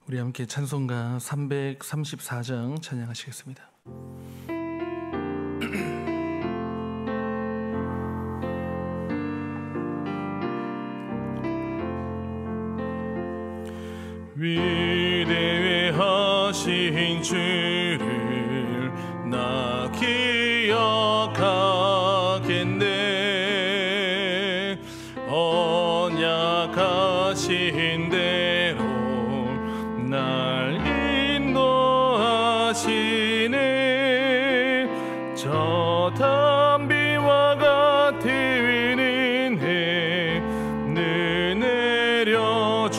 우리 함께 찬송가 334장 찬양하시겠습니다. 위대하신 주를 나 기억하겠네. 언약하신 대로 날 인도하시네. 저 담비와 같은 은혜 늘 내려주시니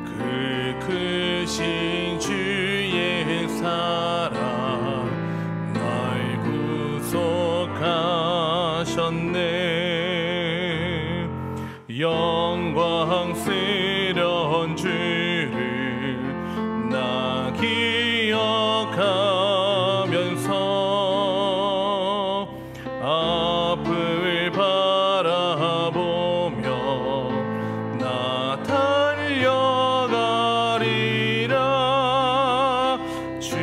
그 크신 주의 사랑 날 구속하셨네. 영광스러운 주를 나 기억하면서 앞을 바라보며 나 달려가리라. 주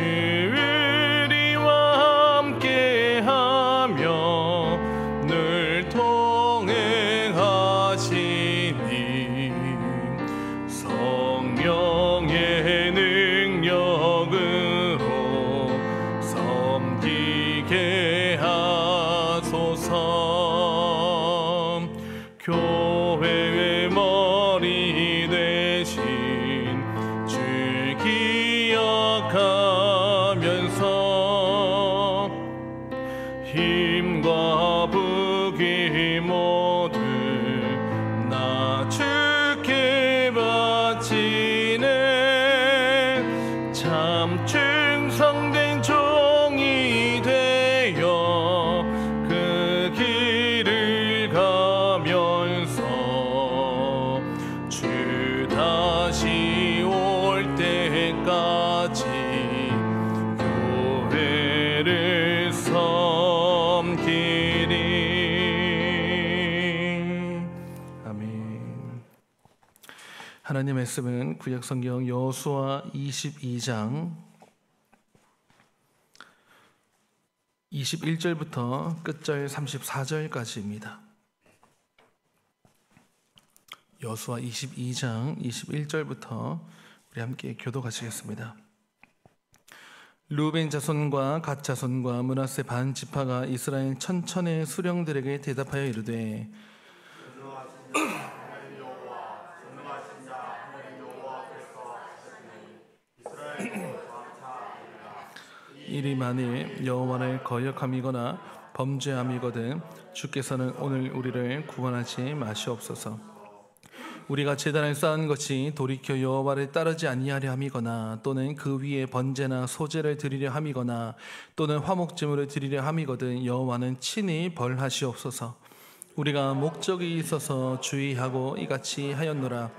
우리와 함께하며 늘 동행하시니 성령의 능력으로 섬기게 하소서. 교회의 머리 되신 주 기억하면서 힘과 부귀 모두 나 주께 바치네. 참 충성된 종이 되어 그 길을 가면서 주 다시 올 때까지 교회를 섬기리. 아멘. 하나님의 말씀은 구약성경 여호수아 22장 21절부터 끝절 34절까지입니다. 여호수아 22장 21절부터 우리 함께 교독하시겠습니다. 루벤 자손과 갓 자손과 므낫세 반 지파가 이스라엘 천천의 수령들에게 대답하여 이르되 이리 만일 여호와를 거역함이거나 범죄함이거든 주께서는 오늘 우리를 구원하지 마시옵소서. 우리가 제단을 쌓은 것이 돌이켜 여호와를 따르지 아니하려 함이거나 또는 그 위에 번제나 소제를 드리려 함이거나 또는 화목제물을 드리려 함이거든 여호와는 친히 벌하시옵소서. 우리가 목적이 있어서 주의하고 이같이 하였노라.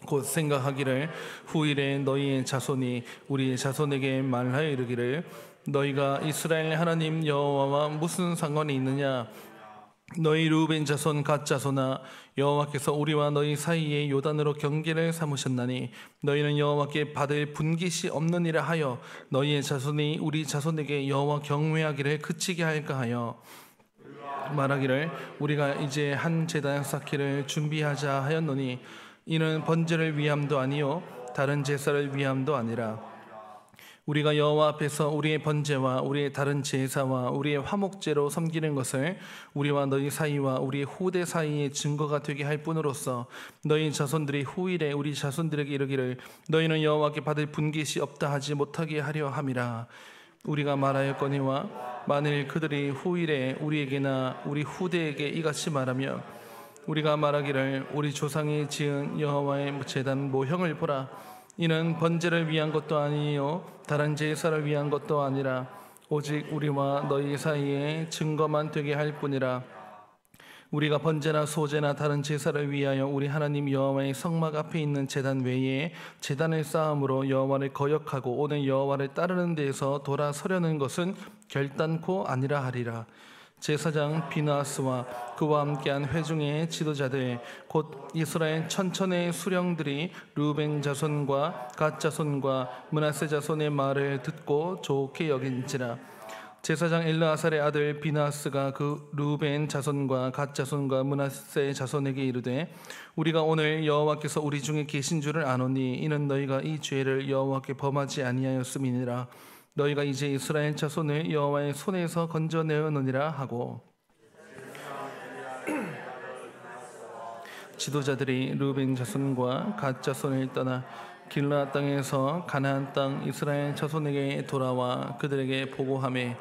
곧 생각하기를 후일에 너희의 자손이 우리의 자손에게 말하여 이르기를 너희가 이스라엘 하나님 여호와와 무슨 상관이 있느냐. 너희 루벤 자손 갓 자손아 여호와께서 우리와 너희 사이에 요단으로 경계를 삼으셨나니 너희는 여호와께 받을 분깃이 없느니라 하여 너희의 자손이 우리 자손에게 여호와 경외하기를 그치게 할까 하여 말하기를 우리가 이제 한 제단 쌓기를 준비하자 하였노니 이는 번제를 위함도 아니요 다른 제사를 위함도 아니라 우리가 여호와 앞에서 우리의 번제와 우리의 다른 제사와 우리의 화목제로 섬기는 것을 우리와 너희 사이와 우리의 후대 사이의 증거가 되게 할 뿐으로써 너희 자손들이 후일에 우리 자손들에게 이르기를 너희는 여호와께 받을 분깃이 없다 하지 못하게 하려 함이라. 우리가 말하였거니와 만일 그들이 후일에 우리에게나 우리 후대에게 이같이 말하며 우리가 말하기를 우리 조상이 지은 여호와의 제단 모형을 보라. 이는 번제를 위한 것도 아니요 다른 제사를 위한 것도 아니라 오직 우리와 너희 사이에 증거만 되게 할 뿐이라. 우리가 번제나 소제나 다른 제사를 위하여 우리 하나님 여호와의 성막 앞에 있는 제단 외에 제단을 쌓음으로 여호와를 거역하고 오늘 여호와를 따르는 데에서 돌아서려는 것은 결단코 아니라 하리라. 제사장 비나스와 그와 함께한 회중의 지도자들 곧 이스라엘 천천의 수령들이 루벤 자손과 갓 자손과 므낫세 자손의 말을 듣고 좋게 여긴지라. 제사장 엘르아살의 아들 비나스가 그 루벤 자손과 갓 자손과 므낫세 자손에게 이르되 우리가 오늘 여호와께서 우리 중에 계신 줄을 아노니 이는 너희가 이 죄를 여호와께 범하지 아니하였음이니라. 너희가 이제 이스라엘 자손을 여호와의 손에서 건져내었느니라 하고, 지도자들이 루벤 자손과 갓 자손을 떠나 길르앗 땅에서 가나안 땅 이스라엘 자손에게 돌아와 그들에게 보고하매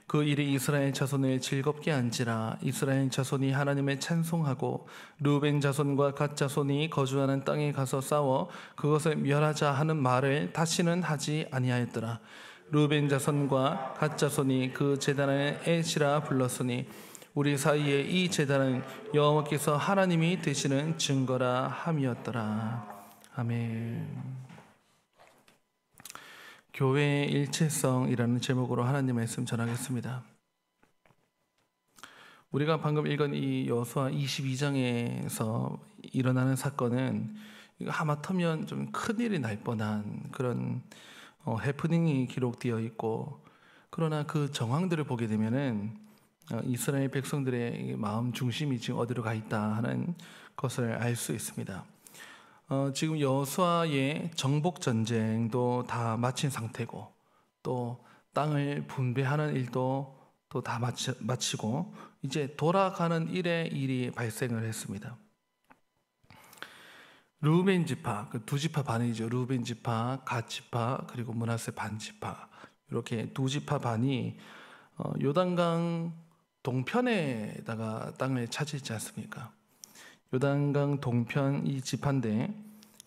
그 일이 이스라엘 자손을 즐겁게 한지라. 이스라엘 자손이 하나님을 찬송하고 루벤 자손과 갓 자손이 거주하는 땅에 가서 싸워 그것을 멸하자 하는 말을 다시는 하지 아니하였더라. 루벤 자손과 갓 자손이 그 제단을 에시라 불렀으니 우리 사이에 이 제단은 여호와께서 하나님이 되시는 증거라 함이었더라. 아멘. 교회의 일체성이라는 제목으로 하나님 말씀 전하겠습니다. 우리가 방금 읽은 이 여호수아 22장에서 일어나는 사건은 하마터면 좀 큰일이 날 뻔한 그런 해프닝이 기록되어 있고, 그러나 그 정황들을 보게 되면은 이스라엘 백성들의 마음 중심이 지금 어디로 가 있다 하는 것을 알 수 있습니다. 지금 여호수아의 정복 전쟁도 다 마친 상태고, 또 땅을 분배하는 일도 또 다 마치고 이제 돌아가는 일이 발생을 했습니다. 루벤 지파, 그 두 지파 반이죠. 루벤 지파, 갓 지파, 그리고 므낫세 반 지파, 이렇게 두 지파 반이 요단강 동편에다가 땅을 차지했지 않습니까? 요단강 동편 이 지파인데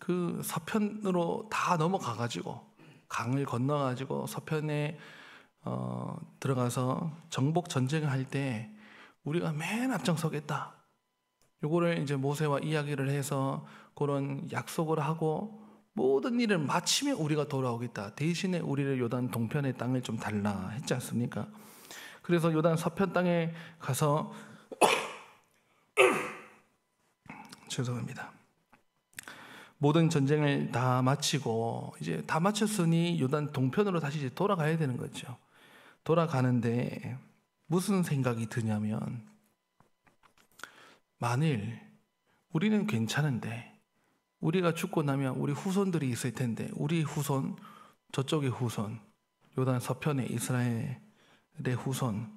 그 서편으로 다 넘어가가지고 강을 건너가지고 서편에 들어가서 정복 전쟁을 할 때 우리가 맨 앞장서겠다. 요거를 이제 모세와 이야기를 해서 그런 약속을 하고 모든 일을 마치면 우리가 돌아오겠다. 대신에 우리를 요단 동편의 땅을 좀 달라 했지 않습니까? 그래서 요단 서편 땅에 가서 죄송합니다. 모든 전쟁을 다 마치고 이제 다 마쳤으니 요단 동편으로 다시 이제 돌아가야 되는 거죠. 돌아가는데 무슨 생각이 드냐면, 만일 우리는 괜찮은데 우리가 죽고 나면 우리 후손들이 있을 텐데, 우리 후손, 저쪽의 후손, 요단 서편의 이스라엘의 후손,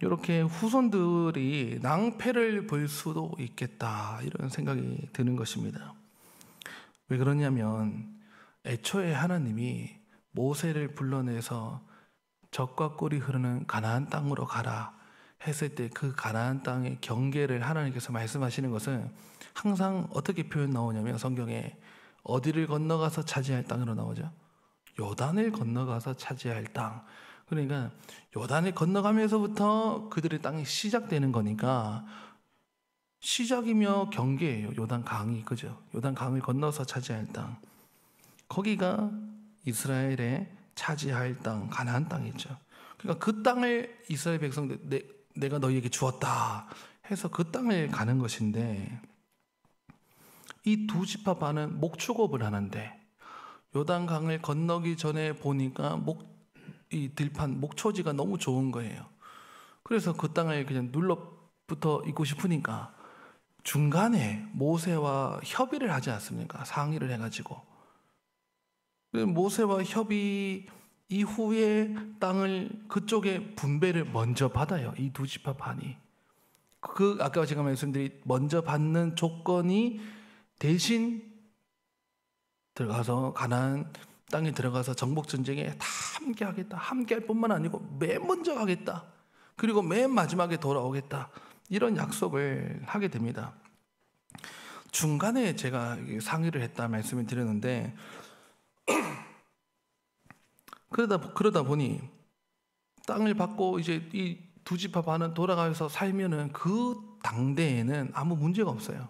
이렇게 후손들이 낭패를 볼 수도 있겠다, 이런 생각이 드는 것입니다. 왜 그러냐면 애초에 하나님이 모세를 불러내서 젖과 꿀이 흐르는 가나안 땅으로 가라 했을 때 그 가나안 땅의 경계를 하나님께서 말씀하시는 것은 항상 어떻게 표현 나오냐면, 성경에 어디를 건너가서 차지할 땅으로 나오죠. 요단을 건너가서 차지할 땅. 그러니까 요단을 건너가면서부터 그들의 땅이 시작되는 거니까 시작이며 경계예요. 요단 강이, 그죠? 요단 강을 건너서 차지할 땅. 거기가 이스라엘의 차지할 땅, 가나안 땅이죠. 그러니까 그 땅을 이스라엘 백성들 내가 너희에게 주었다 해서 그 땅을 가는 것인데, 이 두 지파 반은 목축업을 하는데 요단 강을 건너기 전에 보니까 이 들판 목초지가 너무 좋은 거예요. 그래서 그 땅을 그냥 눌러붙어 있고 싶으니까 중간에 모세와 협의를 하지 않습니까? 상의를 해가지고 모세와 협의 이후에 땅을 그쪽에 분배를 먼저 받아요. 이 두 지파 반이. 아까 제가 말씀드린 먼저 받는 조건이 대신 들어가서 가나안 땅에 들어가서 정복 전쟁에 다 함께 하겠다. 함께 할 뿐만 아니고 맨 먼저 가겠다. 그리고 맨 마지막에 돌아오겠다. 이런 약속을 하게 됩니다. 중간에 제가 상의를 했다 말씀을 드렸는데 그러다 보니 땅을 받고 이제 이 두 지파 반은 돌아가서 살면은 그 당대에는 아무 문제가 없어요.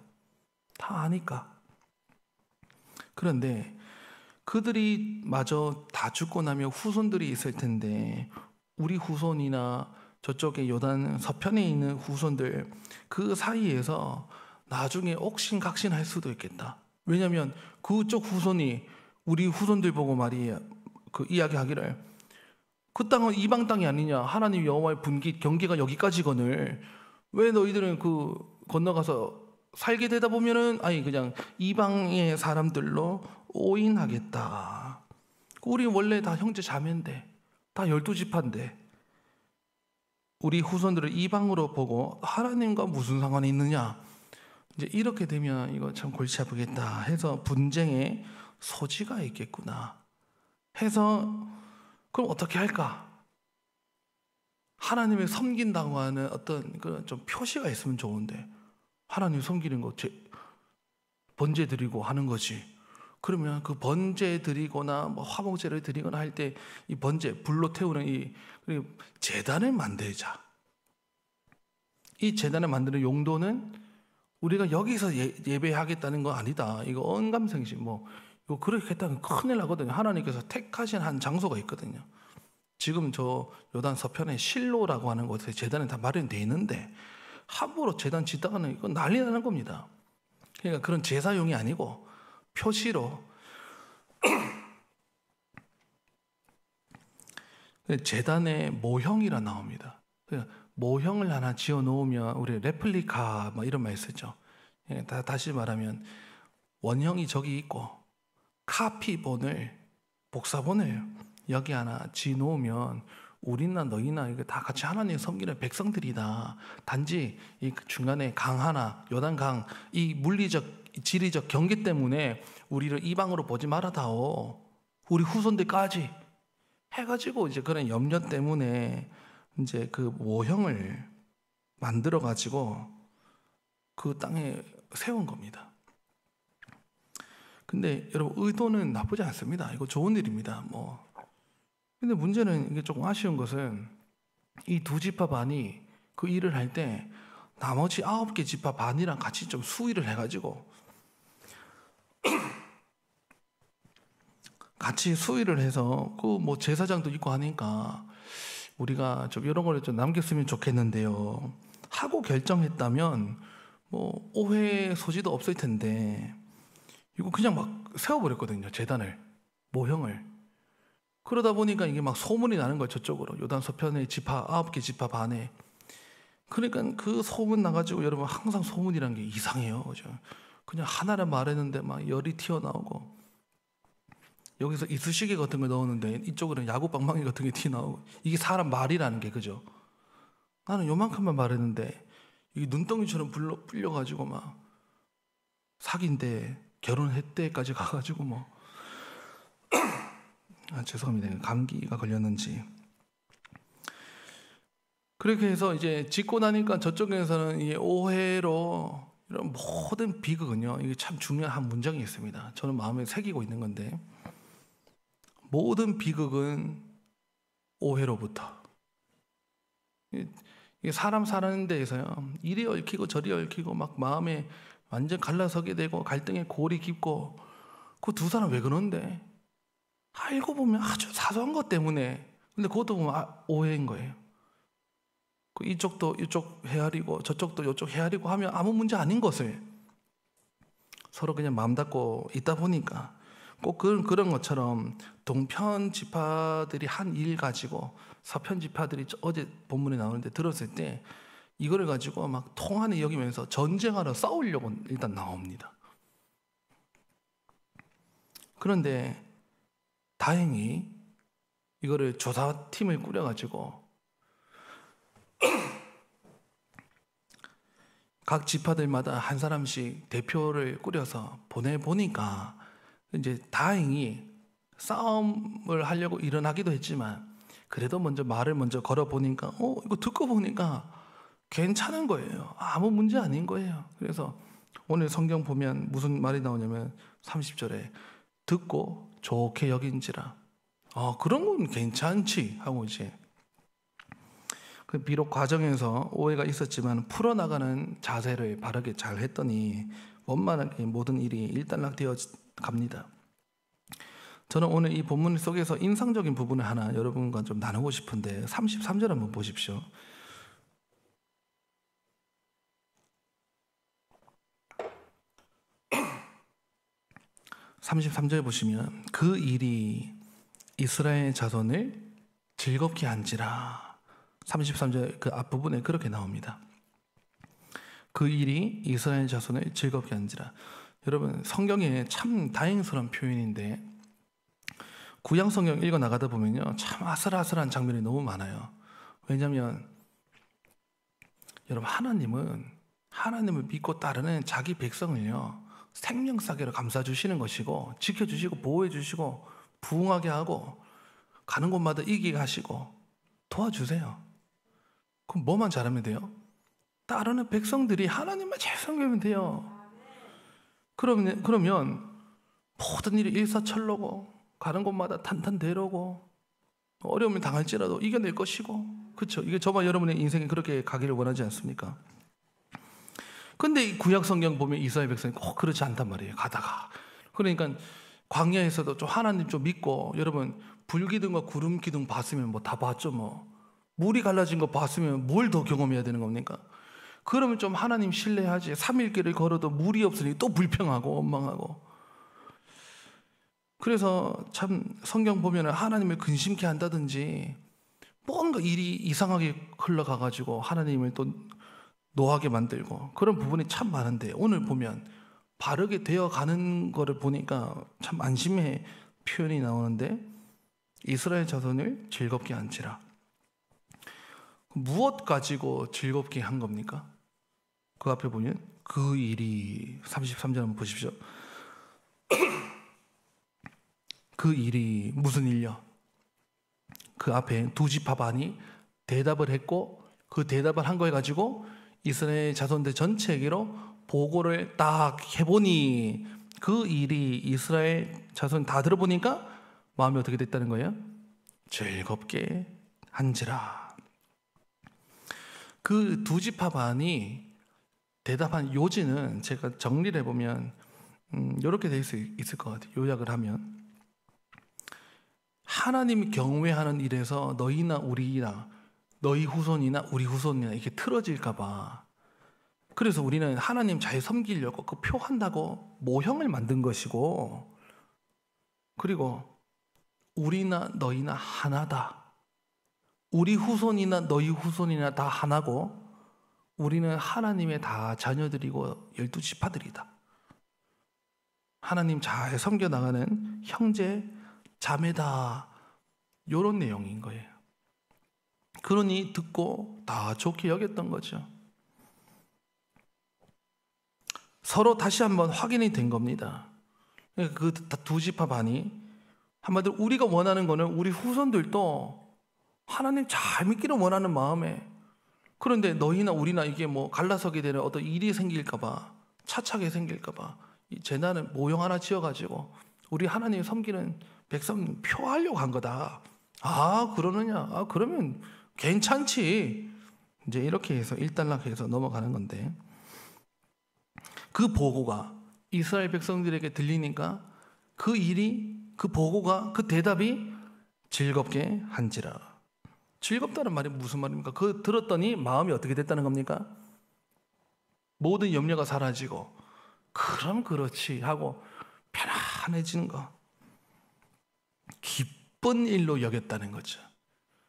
다 아니까. 그런데 그들이 마저 다 죽고 나면 후손들이 있을 텐데 우리 후손이나 저쪽에 요단 서편에 있는 후손들 그 사이에서 나중에 옥신각신할 수도 있겠다. 왜냐하면 그쪽 후손이 우리 후손들 보고 말이에요. 그 이야기하기를 그 땅은 이방 땅이 아니냐. 하나님 여호와의 분기 경계가 여기까지거늘 왜 너희들은 그 건너가서 살게 되다 보면은 아니 그냥 이방의 사람들로 오인하겠다. 우리 원래 다 형제 자매인데 다 12지파인데 우리 후손들을 이방으로 보고 하나님과 무슨 상관이 있느냐. 이제 이렇게 되면 이거 참 골치 아프겠다 해서 분쟁의 소지가 있겠구나 해서 그럼 어떻게 할까? 하나님을 섬긴다고 하는 어떤 그런 좀 표시가 있으면 좋은데 하나님 섬기는 거 번제 드리고 하는 거지. 그러면 그 번제 드리거나 뭐 화목제를 드리거나 할 때 이 번제 불로 태우는 이 제단을 만들자. 이 제단을 만드는 용도는 우리가 여기서 예배하겠다는 거 아니다. 이거 언감생심 이거 그렇게 했다면 큰일 나거든요. 하나님께서 택하신 한 장소가 있거든요. 지금 저 요단 서편에 실로라고 하는 곳에 제단이 다 마련되어 있는데 함부로 제단 짓다가는 이거 난리 나는 겁니다. 그러니까 그런 제사용이 아니고 표시로 제단에 모형이라 나옵니다. 모형을 하나 지어 놓으면 우리 레플리카 이런 말 쓰죠. 다시 말하면 원형이 저기 있고 카피본을 복사본을 여기 하나 지어 놓으면 우리나 너희나 이거 다 같이 하나님 섬기는 백성들이다. 단지 이 중간에 강 하나 요단강 이 물리적 지리적 경계 때문에 우리를 이방으로 보지 말아다오. 우리 후손들까지 해가지고 이제 그런 염려 때문에 이제 그 모형을 만들어 가지고 그 땅에 세운 겁니다. 근데 여러분 의도는 나쁘지 않습니다. 이거 좋은 일입니다. 근데 문제는 이게 조금 아쉬운 것은 이 2지파 반이 그 일을 할 때 나머지 9개 지파 반이랑 같이 좀 수의를 해가지고 같이 수의를 해서 그 제사장도 있고 하니까 우리가 좀 이런 거를 좀 남겼으면 좋겠는데요 하고 결정했다면 오해 소지도 없을 텐데 이거 그냥 막 세워버렸거든요. 제단을 모형을. 그러다 보니까 이게 막 소문이 나는 거예요. 저쪽으로 요단 서편의 지파 9개 지파 반에. 그러니까 그 소문 나가지고 여러분 항상 소문이란 게 이상해요. 그죠? 그냥 하나를 말했는데 막 열이 튀어나오고 여기서 이쑤시개 같은 걸 넣었는데 이쪽으로는 야구방망이 같은 게 튀어나오고 이게 사람 말이라는 게 그죠? 나는 요만큼만 말했는데 이게 눈덩이처럼 불려가지고 막 사귄대 결혼했대까지 가가지고 죄송합니다. 감기가 걸렸는지. 그렇게 해서 이제 짓고 나니까 저쪽에서는 이 오해로 이런 모든 비극은요. 이게 참 중요한 한 문장이 있습니다. 저는 마음에 새기고 있는 건데 모든 비극은 오해로부터. 이게 사람 사는 데에서요. 이리 얽히고 저리 얽히고 막 마음에 완전 갈라서게 되고 갈등의 골이 깊고 그 두 사람 왜 그런데? 알고 보면 아주 사소한 것 때문에. 근데 그것도 보면 오해인 거예요. 이쪽도 이쪽 헤아리고 저쪽도 이쪽 헤아리고 하면 아무 문제 아닌 것을 서로 그냥 마음 닫고 있다 보니까 꼭 그런 것처럼 동편 지파들이 한 일 가지고 서편 지파들이 어제 본문에 나오는데 들었을 때 이거를 가지고 막 통한에 여기면서 전쟁하러 싸우려고 일단 나옵니다. 그런데 다행히 이거를 조사팀을 꾸려가지고 각 지파들마다 한 사람씩 대표를 꾸려서 보내보니까 이제 다행히 싸움을 하려고 일어나기도 했지만 그래도 말을 먼저 걸어보니까 이거 듣고 보니까 괜찮은 거예요. 아무 문제 아닌 거예요. 그래서 오늘 성경 보면 무슨 말이 나오냐면 30절에 듣고 좋게 여긴지라 그런 건 괜찮지 하고 이제 비록 과정에서 오해가 있었지만 풀어나가는 자세를 바르게 잘 했더니 원만하게 모든 일이 일단락되어 갑니다. 저는 오늘 이 본문 속에서 인상적인 부분을 하나 여러분과 좀 나누고 싶은데 33절 한번 보십시오. 33절 보시면 그 일이 이스라엘 자손을 즐겁게 한지라. 33절 그 앞부분에 그렇게 나옵니다. 그 일이 이스라엘 자손을 즐겁게 한지라. 여러분, 성경에 참 다행스러운 표현인데 구약 성경 읽어 나가다 보면요, 참 아슬아슬한 장면이 너무 많아요. 왜냐하면 여러분, 하나님을 믿고 따르는 자기 백성을요 생명싸개로 감싸주시는 것이고, 지켜주시고 보호해주시고 부흥하게 하고 가는 곳마다 이기게 하시고 도와주세요. 그럼 뭐만 잘하면 돼요? 따르는 백성들이 하나님만 잘 섬기면 돼요. 그러면 모든 일이 일사천리고 가는 곳마다 탄탄대로고 어려움을 당할지라도 이겨낼 것이고, 그렇죠? 이게 저와 여러분의 인생이 그렇게 가기를 원하지 않습니까? 근데 이 구약 성경 보면 이스라엘 백성이 꼭 그렇지 않단 말이에요. 가다가 그러니까 광야에서도 좀 하나님 좀 믿고, 여러분 불기둥과 구름기둥 봤으면 뭐 다 봤죠. 뭐 물이 갈라진 거 봤으면 뭘 더 경험해야 되는 겁니까? 그러면 좀 하나님 신뢰하지. 3일 길을 걸어도 물이 없으니 또 불평하고 원망하고. 그래서 참 성경 보면 하나님을 근심케 한다든지 뭔가 일이 이상하게 흘러가가지고 하나님을 또 노하게 만들고 그런 부분이 참 많은데, 오늘 보면 바르게 되어가는 거를 보니까 참 안심의 표현이 나오는데, 이스라엘 자손을 즐겁게 한지라. 무엇 가지고 즐겁게 한 겁니까? 그 앞에 보면 그 일이, 33절 한번 보십시오. 그 일이 무슨 일이요? 그 앞에 두 지파 반이 대답을 했고, 그 대답을 한 거에 가지고 이스라엘 자손들 전체에게로 보고를 딱 해보니, 그 일이 이스라엘 자손 다 들어보니까 마음이 어떻게 됐다는 거예요? 즐겁게 한지라. 그 두 지파 반이 대답한 요지는 제가 정리를 해보면 이렇게 될 수 있을 것 같아요. 요약을 하면, 하나님 경외하는 일에서 너희나 우리나 너희 후손이나 우리 후손이나 이렇게 틀어질까 봐, 그래서 우리는 하나님 잘 섬기려고 그 표한다고 모형을 만든 것이고, 그리고 우리나 너희나 하나다, 우리 후손이나 너희 후손이나 다 하나고, 우리는 하나님의 다 자녀들이고 12지파들이다. 하나님 잘 섬겨나가는 형제 자매다, 이런 내용인 거예요. 그러니 듣고 다 좋게 여겼던 거죠. 서로 다시 한번 확인이 된 겁니다. 그 두 지파 반이 한마디로 우리가 원하는 거는 우리 후손들도 하나님 잘 믿기를 원하는 마음에, 그런데 너희나 우리나 이게 뭐 갈라서게 되는 어떤 일이 생길까 봐, 차차게 생길까 봐 이 재난을 모형 하나 지어가지고 우리 하나님 섬기는 백성 표하려고 한 거다. 아, 그러느냐? 아, 그러면 괜찮지. 이제 이렇게 해서 일단락해서 넘어가는 건데, 그 보고가 이스라엘 백성들에게 들리니까 그 일이, 그 보고가, 그 대답이 즐겁게 한지라. 즐겁다는 말이 무슨 말입니까? 그 들었더니 마음이 어떻게 됐다는 겁니까? 모든 염려가 사라지고, 그럼 그렇지 하고 편안해지는 거, 기쁜 일로 여겼다는 거죠.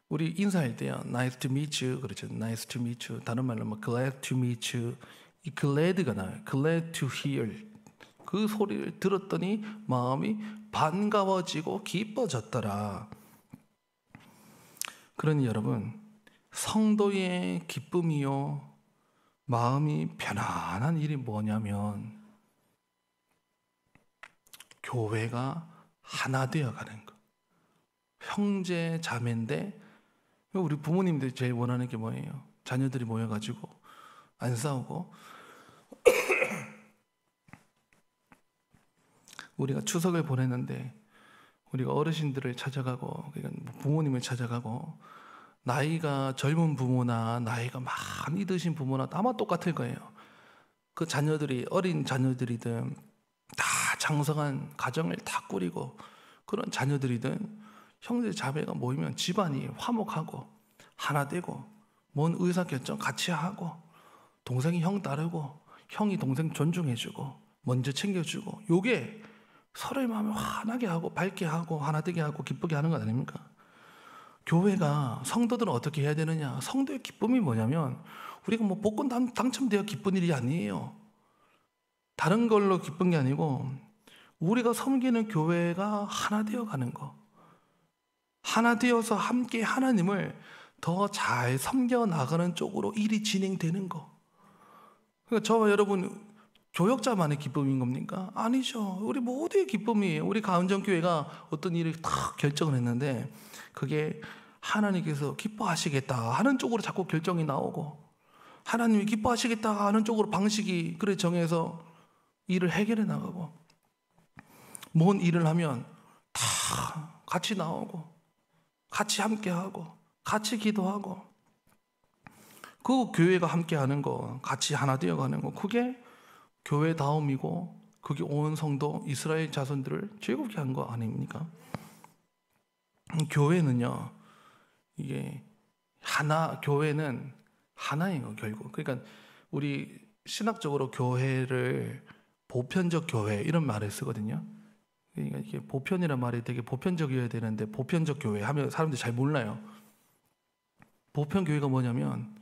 우리 인사할 때요, nice to meet you 그렇죠. nice to meet you. 다른 말로 뭐 glad to meet you. 이 glad가 나와요. glad to hear. 그 소리를 들었더니 마음이 반가워지고 기뻐졌더라. 그러니 여러분, 성도의 기쁨이요, 마음이 편안한 일이 뭐냐면 교회가 하나 되어가는 거. 형제 자매인데, 우리 부모님들이 제일 원하는 게 뭐예요? 자녀들이 모여가지고 안 싸우고. 우리가 추석을 보냈는데 우리가 어르신들을 찾아가고, 그러니까 부모님을 찾아가고, 나이가 젊은 부모나 나이가 많이 드신 부모나 아마 똑같을 거예요. 그 자녀들이 어린 자녀들이든 다 장성한 가정을 다 꾸리고 그런 자녀들이든 형제 자매가 모이면 집안이 화목하고 하나 되고 뭔 의사결정 같이 하고 동생이 형 따르고 형이 동생 존중해주고 먼저 챙겨주고 요게 서로의 마음을 환하게 하고 밝게 하고 하나 되게 하고 기쁘게 하는 것 아닙니까? 교회가 성도들은 어떻게 해야 되느냐? 성도의 기쁨이 뭐냐면 우리가 뭐 복권 당첨되어 기쁜 일이 아니에요. 다른 걸로 기쁜 게 아니고 우리가 섬기는 교회가 하나 되어 가는 거, 하나 되어서 함께 하나님을 더 잘 섬겨 나가는 쪽으로 일이 진행되는 거. 그러니까 저와 여러분 교역자만의 기쁨인 겁니까? 아니죠. 우리 모두의 기쁨이에요. 우리 가은정교회가 어떤 일을 딱 결정을 했는데 그게 하나님께서 기뻐하시겠다 하는 쪽으로 자꾸 결정이 나오고 하나님이 기뻐하시겠다 하는 쪽으로 방식이 그래 정해서 일을 해결해 나가고 뭔 일을 하면 다 같이 나오고 같이 함께하고 같이 기도하고 그 교회가 함께하는 거 같이 하나 되어가는 거 그게 교회다움이고 그게 온 성도 이스라엘 자손들을 즐겁게 한 거 아닙니까? 교회는요 이게 교회는 하나예요 결국. 그러니까 우리 신학적으로 교회를 보편적 교회 이런 말을 쓰거든요. 그러니까 이게 보편이란 말이 되게 보편적이어야 되는데 보편적 교회 하면 사람들이 잘 몰라요. 보편 교회가 뭐냐면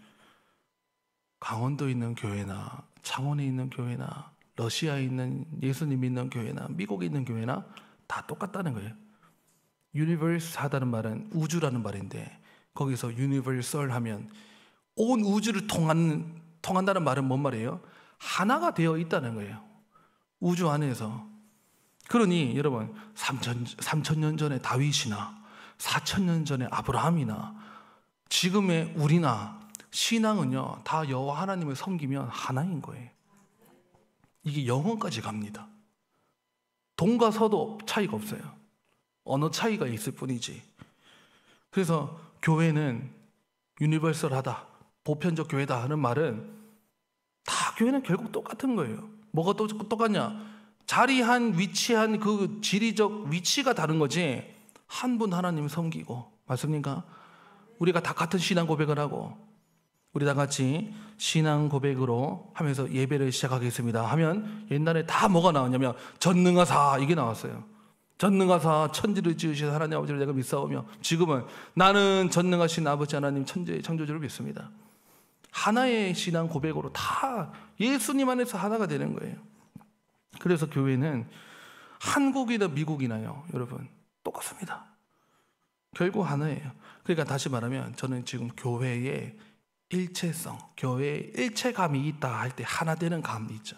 강원도에 있는 교회나 창원에 있는 교회나 러시아에 있는 예수님 믿는 교회나 미국에 있는 교회나 다 똑같다는 거예요. 유니버설하다는 말은 우주라는 말인데 거기서 유니버설 하면 온 우주를 통한다는 말은 뭔 말이에요? 하나가 되어 있다는 거예요. 우주 안에서. 그러니 여러분 3,000년 전에 다윗이나 4,000년 전에 아브라함이나 지금의 우리나 신앙은요 다 여호와 하나님을 섬기면 하나인 거예요. 이게 영혼까지 갑니다. 동과 서도 차이가 없어요. 언어 차이가 있을 뿐이지. 그래서 교회는 유니버설하다, 보편적 교회다 하는 말은 다 교회는 결국 똑같은 거예요. 뭐가 똑같냐? 자리한 위치한 그 지리적 위치가 다른 거지 한 분 하나님 섬기고 맞습니까? 우리가 다 같은 신앙 고백을 하고 우리 다 같이 신앙 고백으로 하면서 예배를 시작하겠습니다 하면 옛날에 다 뭐가 나왔냐면 전능하사 이게 나왔어요. 전능하사 천지를 지으신 하나님 아버지를 내가 믿사오며 지금은 나는 전능하신 아버지 하나님 천지의 창조주를 믿습니다. 하나의 신앙 고백으로 다 예수님 안에서 하나가 되는 거예요. 그래서 교회는 한국이나 미국이나요 여러분 똑같습니다. 결국 하나예요. 그러니까 다시 말하면 저는 지금 교회의 일체성, 교회의 일체감이 있다 할 때 하나 되는 감이 있죠.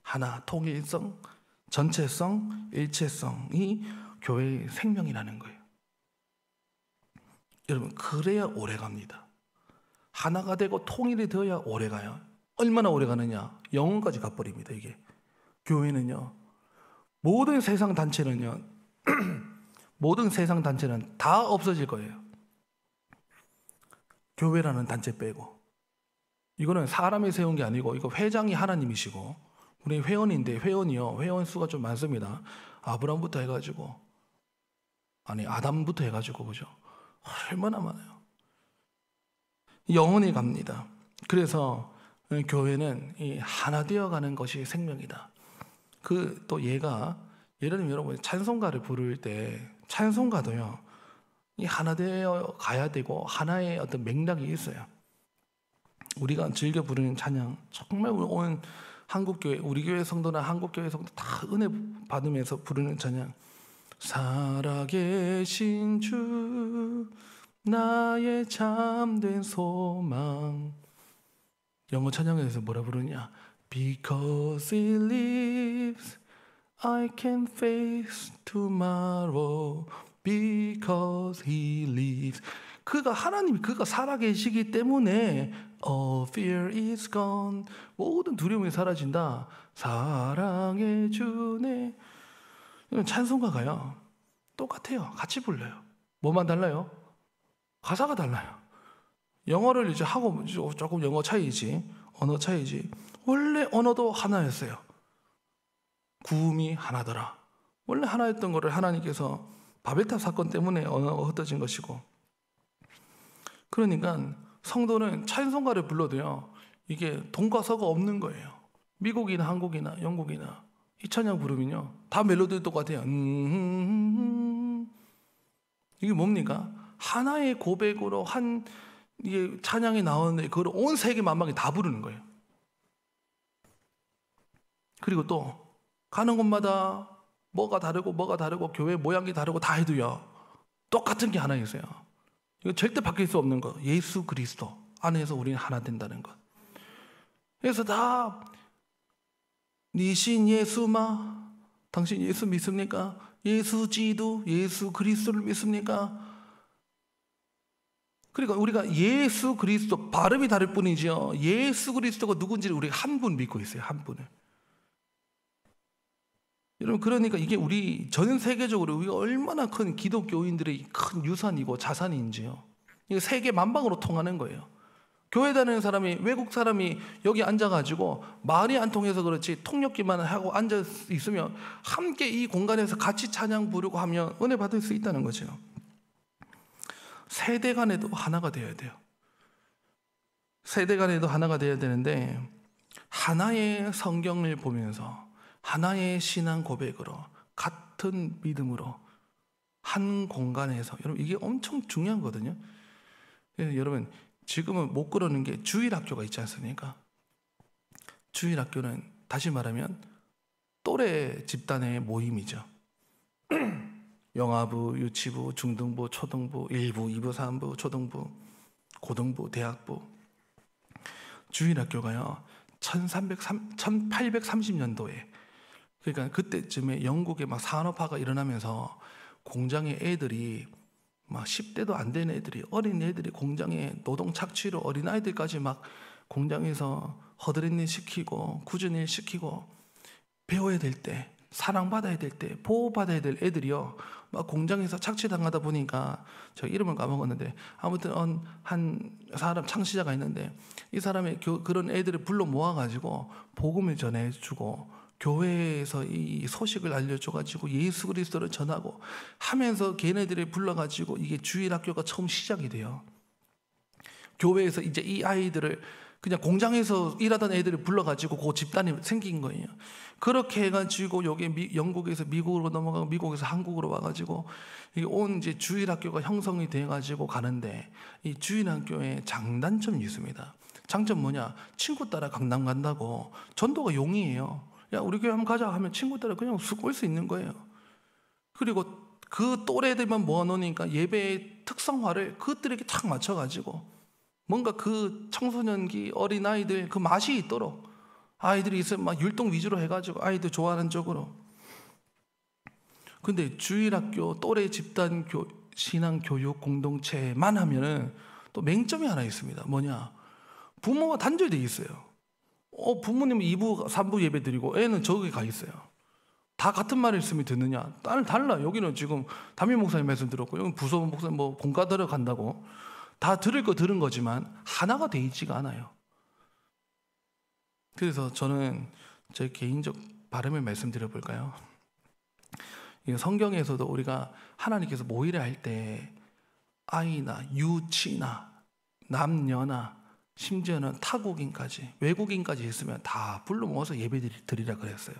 하나, 통일성, 전체성, 일체성이 교회의 생명이라는 거예요. 여러분 그래야 오래 갑니다. 하나가 되고 통일이 되어야 오래 가요. 얼마나 오래 가느냐? 영혼까지 가버립니다. 이게 교회는요 모든 세상 단체는요 모든 세상 단체는 다 없어질 거예요. 교회라는 단체 빼고. 이거는 사람이 세운 게 아니고 이거 회장이 하나님이시고 우리 회원인데 회원이요 회원 수가 좀 많습니다. 아브라함부터 해가지고 아담부터 해가지고 그죠? 얼마나 많아요. 영원히 갑니다. 그래서 교회는 이 하나 되어가는 것이 생명이다. 또 예를 들면 여러분 찬송가를 부를 때 찬송가도요 이 하나 되어 가야 되고 하나의 어떤 맥락이 있어요. 우리가 즐겨 부르는 찬양 정말 온 한국교회 우리 교회 성도나 한국교회 성도 다 은혜 받으면서 부르는 찬양 살아계신 주 나의 참된 소망. 영어 찬양에서 뭐라 부르냐? Because he lives, I can face tomorrow. Because he lives. 그가 살아계시기 때문에 all fear is gone. 모든 두려움이 사라진다. 사랑의 주네. 이건 찬송가가요. 똑같아요. 같이 불러요. 뭐만 달라요? 가사가 달라요. 영어를 이제 하고 조금 영어 차이지, 언어 차이지. 원래 언어도 하나였어요. 구음이 하나더라. 원래 하나였던 것을 하나님께서 바벨탑 사건 때문에 흩어진 것이고, 그러니까 성도는 찬송가를 불러도요, 이게 동과 서가 없는 거예요. 미국이나 한국이나 영국이나 이 찬양 부르면요, 다 멜로디 똑같아요. 이게 뭡니까? 하나의 고백으로 한 이게 찬양이 나오는데 그걸 온 세계 만방에 다 부르는 거예요. 그리고 또 가는 곳마다 뭐가 다르고 교회 모양이 다르고 다 해도요, 똑같은 게 하나 있어요. 이거 절대 바뀔 수 없는 거, 예수 그리스도 안에서 우리는 하나 된다는 것. 그래서 다 니신 예수마, 당신 예수 믿습니까? 예수 지도, 예수 그리스도를 믿습니까? 그러니까 우리가 예수 그리스도, 발음이 다를 뿐이죠. 예수 그리스도가 누군지를 우리가 한 분 믿고 있어요. 한 분을. 여러분, 그러니까 이게 우리 전 세계적으로 우리가 얼마나 큰 기독교인들의 큰 유산이고 자산인지요. 이게 세계 만방으로 통하는 거예요. 교회 다니는 사람이, 외국 사람이 여기 앉아가지고 말이 안 통해서 그렇지 통역기만 하고 앉아 있으면 함께 이 공간에서 같이 찬양 부르고 하면 은혜 받을 수 있다는 거죠. 세대 간에도 하나가 되어야 돼요. 세대 간에도 하나가 되어야 되는데, 하나의 성경을 보면서 하나의 신앙 고백으로 같은 믿음으로 한 공간에서, 여러분 이게 엄청 중요한 거거든요. 여러분 지금은 못 그러는 게 주일학교가 있지 않습니까? 주일학교는 다시 말하면 또래 집단의 모임이죠. 영아부, 유치부, 중등부, 초등부, 1부, 2부, 3부, 초등부, 고등부, 대학부. 주일학교가요 1830년도에, 그러니까 그때쯤에 영국에 막 산업화가 일어나면서 공장에 애들이 막 10대도 안 된 애들이, 어린 애들이 공장에 노동 착취로 어린아이들까지 막 공장에서 허드렛일 시키고 굳은 일 시키고, 배워야 될 때, 사랑받아야 될 때, 보호받아야 될 애들이요 막 공장에서 착취당하다 보니까, 저 이름을 까먹었는데 아무튼 한 사람 창시자가 있는데, 이 사람이 그런 애들을 불러 모아가지고 복음을 전해주고 교회에서 이 소식을 알려줘가지고 예수 그리스도를 전하고 하면서 걔네들을 불러가지고, 이게 주일학교가 처음 시작이 돼요. 교회에서 이제 이 아이들을, 그냥 공장에서 일하던 애들을 불러가지고 그 집단이 생긴 거예요. 그렇게 해가지고 여기 영국에서 미국으로 넘어가고 미국에서 한국으로 와가지고 이게 온 이제 주일학교가 형성이 돼가지고 가는데, 이 주일학교에 장단점이 있습니다. 장점 뭐냐? 친구 따라 강남 간다고 전도가 용이에요. 야, 우리 교회 한번 가자 하면 친구 따라 그냥 쑥 올 수 있는 거예요. 그리고 그 또래들만 모아놓으니까 예배의 특성화를 그것들에게 탁 맞춰가지고 뭔가 그 청소년기 어린아이들 그 맛이 있도록 아이들이 있으면 막 율동 위주로 해가지고 아이들 좋아하는 쪽으로. 근데 주일학교 또래 집단 신앙 교육 공동체만 하면은 또 맹점이 하나 있습니다. 뭐냐? 부모가 단절돼 있어요. 부모님은 2부, 3부 예배 드리고 애는 저기 가 있어요. 다 같은 말씀이 듣느냐? 달라. 여기는 지금 담임 목사님 말씀 들었고, 여기 부서 목사님 뭐 본가 들어간다고 다 들을 거 들은 거지만 하나가 돼 있지가 않아요. 그래서 저는 제 개인적 바람을 말씀드려 볼까요? 성경에서도 우리가 하나님께서 모이라 할 때 아이나 유치나 남녀나 심지어는 타국인까지, 외국인까지 있으면 다 불러 모아서 예배 드리라 그랬어요.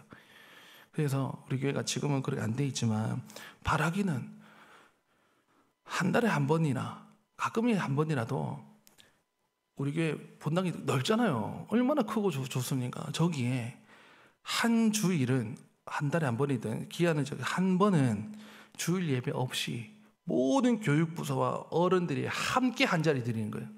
그래서 우리 교회가 지금은 그렇게 안 돼 있지만, 바라기는 한 달에 한 번이나 가끔이나 한 번이라도, 우리 교회 본당이 넓잖아요. 얼마나 크고 좋습니까? 저기에 한 주일은, 한 달에 한 번이든 기한은 저기 한 번은 주일 예배 없이 모든 교육부서와 어른들이 함께 한 자리 드리는 거예요.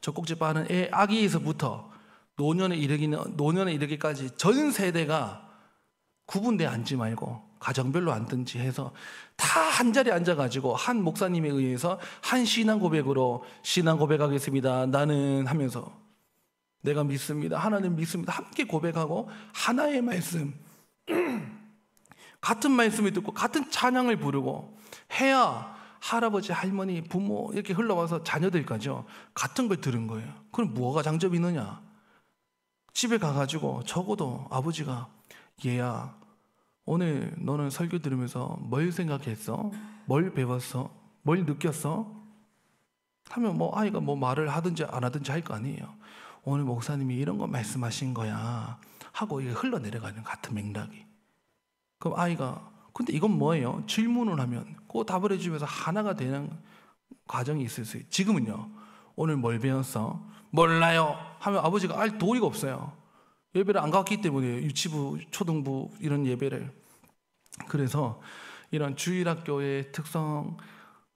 젖꼭지바는 아기에서부터 노년에 이르기까지 전 세대가 구분돼 앉지 말고 가정별로 앉든지 해서 다 한 자리에 앉아가지고 한 목사님에 의해서 한 신앙 고백으로 신앙 고백하겠습니다. 나는 하면서 내가 믿습니다. 하나님 믿습니다. 함께 고백하고 하나의 말씀, 같은 말씀을 듣고 같은 찬양을 부르고 해야 할아버지, 할머니, 부모 이렇게 흘러와서 자녀들까지요 같은 걸 들은 거예요. 그럼 뭐가 장점이 있느냐? 집에 가가지고 적어도 아버지가 얘야 오늘 너는 설교 들으면서 뭘 생각했어? 뭘 배웠어? 뭘 느꼈어? 하면 뭐 아이가 뭐 말을 하든지 안 하든지 할 거 아니에요. 오늘 목사님이 이런 거 말씀하신 거야 하고 이게 흘러내려가는 같은 맥락이. 그럼 아이가 근데 이건 뭐예요? 질문을 하면 그 답을 해주면서 하나가 되는 과정이 있을 수 있어요. 지금은요, 오늘 뭘 배웠어? 몰라요 하면 아버지가 알 도리가 없어요. 예배를 안 갔기 때문에 유치부, 초등부 이런 예배를. 그래서 이런 주일학교의 특성,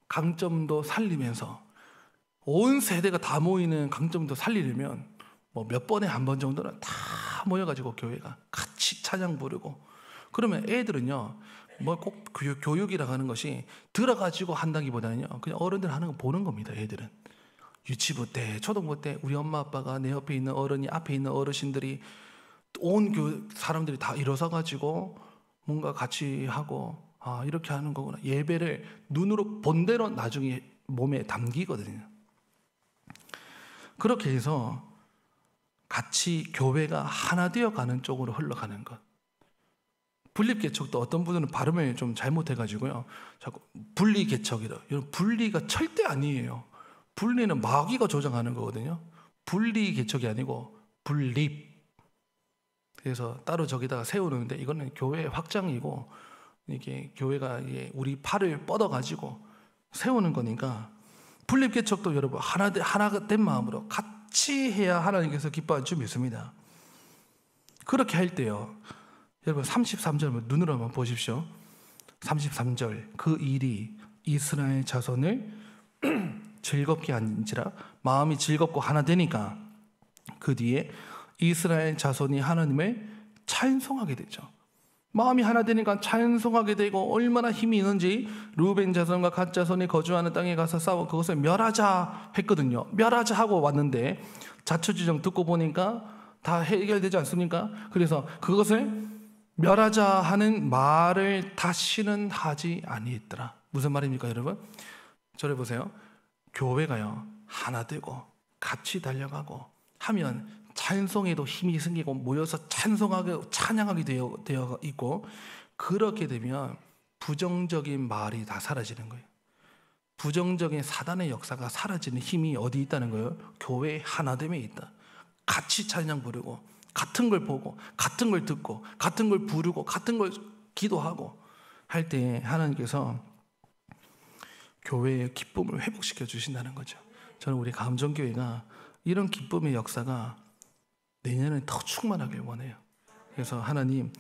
강점도 살리면서 온 세대가 다 모이는 강점도 살리려면 뭐 몇 번에 한 번 정도는 다 모여가지고 교회가 같이 찬양 부르고, 그러면 애들은요 뭐 꼭 교육이라고 하는 것이 들어가지고 한다기보다는요 그냥 어른들 하는 거 보는 겁니다. 애들은 유치부 때, 초등부 때 우리 엄마 아빠가 내 옆에 있는 어른이, 앞에 있는 어르신들이 온 사람들이 다 일어서 가지고 뭔가 같이 하고, 아 이렇게 하는 거구나. 예배를 눈으로 본 대로 나중에 몸에 담기거든요. 그렇게 해서 같이 교회가 하나 되어 가는 쪽으로 흘러가는 것. 분립개척도 어떤 분들은 발음을 좀 잘못해가지고요 자꾸 분리개척이다. 이런 분리가 절대 아니에요. 분리는 마귀가 조장하는 거거든요. 분리개척이 아니고 분립. 그래서 따로 저기다가 세우는데 이거는 교회 확장이고, 이게 교회가 우리 팔을 뻗어가지고 세우는 거니까, 분립개척도 여러분 하나가 된 마음으로 같이 해야 하나님께서 기뻐하는 줄 믿습니다. 그렇게 할 때요, 여러분 33절 눈으로 한번 보십시오. 33절, 그 일이 이스라엘 자손을 즐겁게 한지라. 마음이 즐겁고 하나 되니까 그 뒤에 이스라엘 자손이 하나님을 찬송하게 되죠. 마음이 하나 되니까 찬송하게 되고, 얼마나 힘이 있는지 루벤 자손과 갓 자손이 거주하는 땅에 가서 싸워 그것을 멸하자 했거든요. 멸하자 하고 왔는데 자초지정 듣고 보니까 다 해결되지 않습니까? 그래서 그것을 멸하자 하는 말을 다시는 하지 아니했더라. 무슨 말입니까 여러분? 저를 보세요. 교회가요 하나 되고 같이 달려가고 하면 찬송에도 힘이 생기고 모여서 찬송하게 찬양하게 되어 있고, 그렇게 되면 부정적인 말이 다 사라지는 거예요. 부정적인 사단의 역사가 사라지는 힘이 어디 있다는 거예요? 교회 하나됨에 있다. 같이 찬양 부르고 같은 걸 보고 같은 걸 듣고 같은 걸 부르고 같은 걸 기도하고 할 때 하나님께서 교회의 기쁨을 회복시켜 주신다는 거죠. 저는 우리 감정교회가 이런 기쁨의 역사가 내년에 더 충만하길 원해요. 그래서 하나님,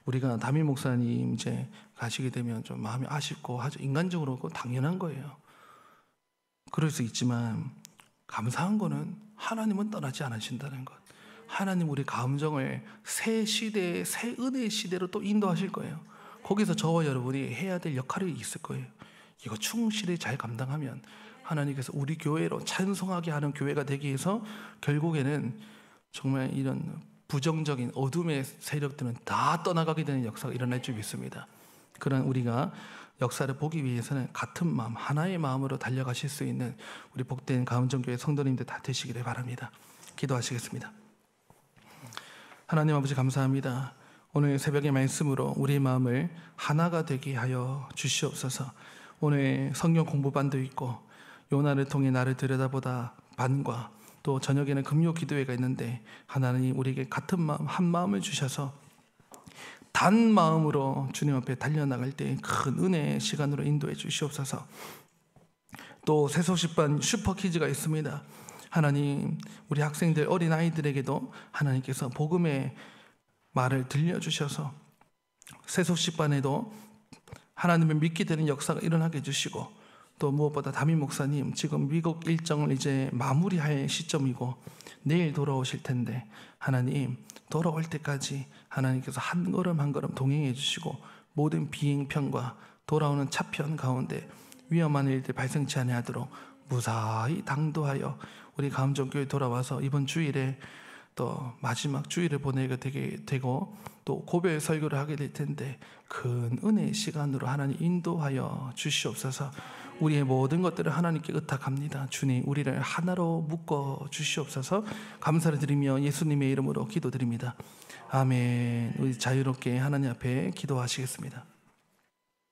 우리가 담임 목사님 이제 가시게 되면 좀 마음이 아쉽고 아주 인간적으로 당연한 거예요. 그럴 수 있지만 감사한 거는 하나님은 떠나지 않으신다는 것. 하나님 우리 감정을 새 시대의 새 은혜의 시대로 또 인도하실 거예요. 거기서 저와 여러분이 해야 될 역할이 있을 거예요. 이거 충실히 잘 감당하면 하나님께서 우리 교회로 찬송하게 하는 교회가 되기 위해서 결국에는 정말 이런 부정적인 어둠의 세력들은 다 떠나가게 되는 역사가 일어날 줄 믿습니다. 그런 우리가 역사를 보기 위해서는 같은 마음, 하나의 마음으로 달려가실 수 있는 우리 복된 가음정교회 성도님들 다 되시기를 바랍니다. 기도하시겠습니다. 하나님 아버지 감사합니다. 오늘 새벽의 말씀으로 우리의 마음을 하나가 되게 하여 주시옵소서. 오늘 성경 공부반도 있고 요나를 통해 나를 들여다보다 반과 또 저녁에는 금요 기도회가 있는데, 하나님 우리에게 같은 마음, 한 마음을 주셔서 단 마음으로 주님 앞에 달려나갈 때 큰 은혜의 시간으로 인도해 주시옵소서. 또 새소식반 슈퍼키즈가 있습니다. 하나님 우리 학생들, 어린아이들에게도 하나님께서 복음의 말을 들려주셔서 새소식반에도 하나님을 믿게 되는 역사가 일어나게 해주시고, 또 무엇보다 담임 목사님 지금 미국 일정을 이제 마무리할 시점이고 내일 돌아오실 텐데, 하나님 돌아올 때까지 하나님께서 한 걸음 한 걸음 동행해 주시고 모든 비행편과 돌아오는 차편 가운데 위험한 일들 발생치 않도록 무사히 당도하여 우리 가음정교회 돌아와서 이번 주일에 또 마지막 주일을 보내게 되고 또 고별 설교를 하게 될 텐데 큰 은혜의 시간으로 하나님 인도하여 주시옵소서. 우리의 모든 것들을 하나님께 의탁합니다. 주님 우리를 하나로 묶어 주시옵소서. 감사를 드리며 예수님의 이름으로 기도드립니다. 아멘. 우리 자유롭게 하나님 앞에 기도하시겠습니다.